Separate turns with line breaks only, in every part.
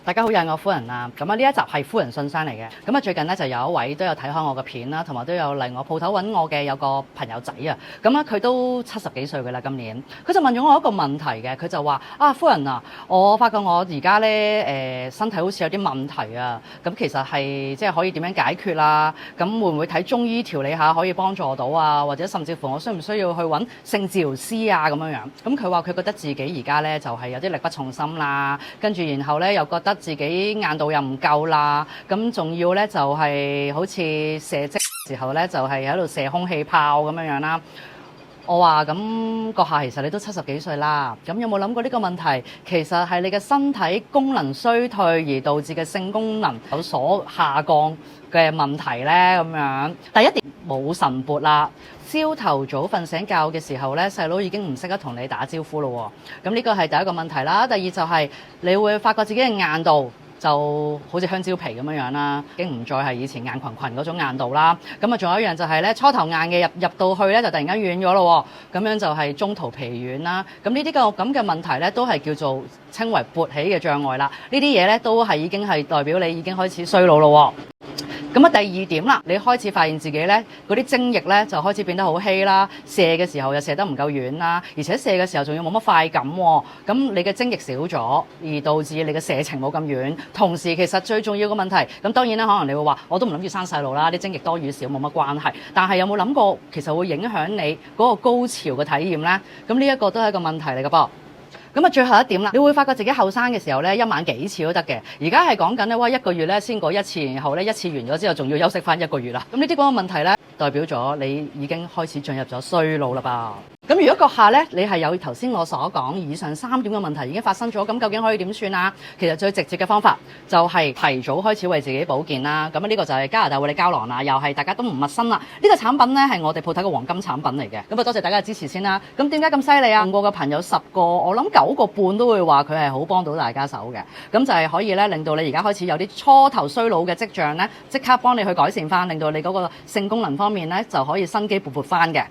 大家好，又係我夫人啊！咁啊，呢一集係夫人信箱嚟嘅。咁啊，最近咧就有一位都有睇開我嘅片啦，同埋都有嚟我鋪頭揾我嘅有個朋友仔啊。咁啊，佢都70幾歲嘅啦，今年。佢就問咗我一個問題嘅，佢就話：夫人啊，我發覺我而家咧身體好似有啲問題啊。咁其實係即係可以點樣解決啦？咁會唔會睇中醫調理下可以幫助到啊？或者甚至乎我需唔需要去揾性治療師啊？咁樣樣。咁佢話佢覺得自己而家咧就係有啲力不從心啦，跟住然後咧又覺得自己硬度又唔夠啦，咁仲要咧就係好似射擊時候咧就係喺度射空氣炮咁樣樣啦。我話咁閣下，其實你都70幾歲啦，咁有冇諗過呢個問題其實係你嘅身體功能衰退而導致嘅性功能有所下降嘅問題呢？咁樣第一點冇晨勃啦，朝頭早瞓醒覺嘅時候呢，細佬已經唔識得同你打招呼咯喎，咁呢個係第一個問題啦。第二就係你會發覺自己嘅硬度就好似香蕉皮咁樣啦，已經唔再係以前硬裙裙嗰種硬度啦。咁啊，仲有一樣就係咧，初頭硬嘅入到去咧，就突然間軟咗咯喎。咁樣就係中途疲軟啦。咁呢啲咁嘅問題咧，都係叫做稱為勃起嘅障礙啦。呢啲嘢咧，都係已經係代表你已經開始衰老咯喎。咁啊，第二點啦，你開始發現自己咧嗰啲精液咧就開始變得好稀啦，射嘅時候又射得唔夠遠啦，而且射嘅時候仲要冇乜快感喎。咁你嘅精液少咗，而導致你嘅射程冇咁遠。同時其實最重要嘅問題，咁當然啦，可能你會話我都唔諗住生細路啦，啲精液多與少冇乜關係。但係有冇諗過其實會影響你嗰個高潮嘅體驗咧？咁呢一個都係一個問題嚟㗎噃。咁啊，最後一點啦，你會發覺自己後生嘅時候咧，一晚幾次都得嘅。而家係講緊咧，一個月咧先過一次，然後咧一次完咗之後，仲要休息翻1個月啦。咁呢啲嗰個問題咧，代表咗你已經開始進入咗衰老啦噃。咁如果閣下咧，你係有頭先我所講以上3點嘅問題已經發生咗，咁究竟可以點算啊？其實最直接嘅方法就係提早開始為自己保健啦。咁呢個就係加拿大活力膠囊啦，又係大家都唔陌生啦。呢個產品咧係我哋鋪頭嘅黃金產品嚟嘅。咁啊，多謝大家嘅支持先啦。咁點解咁犀利啊？用過嘅朋友10個，我諗9個半都會話佢係好幫到大家手嘅。咁就係可以咧令到你而家開始有啲初頭衰老嘅跡象咧，即刻幫你去改善翻，令到你嗰個性功能方面咧就可以生機勃勃翻嘅。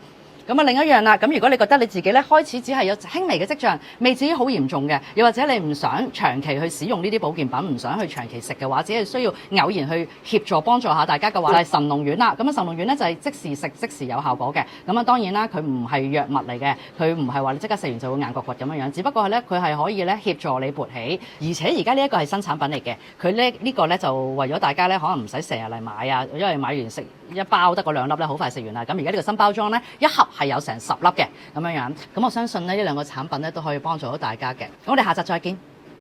咁啊，另一樣啦，咁如果你覺得你自己咧開始只係有輕微嘅跡象，未至於好嚴重嘅，又或者你唔想長期去使用呢啲保健品，唔想去長期食嘅話，只係需要偶然去協助幫助下大家嘅話，就係神農丸啦。咁啊，神農丸咧就係即時食即時有效果嘅。咁啊，當然啦，佢唔係藥物嚟嘅，佢唔係話你即刻食完就會硬骨骨咁樣樣，只不過係咧佢係可以咧協助你勃起，而且而家呢一個係新產品嚟嘅，佢咧呢個咧就為咗大家咧可能唔使成日嚟買啊，因為買完食一包得個2粒咧，好快食完啦。咁而家呢個新包裝咧，一盒係有成10粒嘅咁樣樣，咁我相信咧呢2個產品咧都可以幫助到大家嘅。咁我哋下集再見。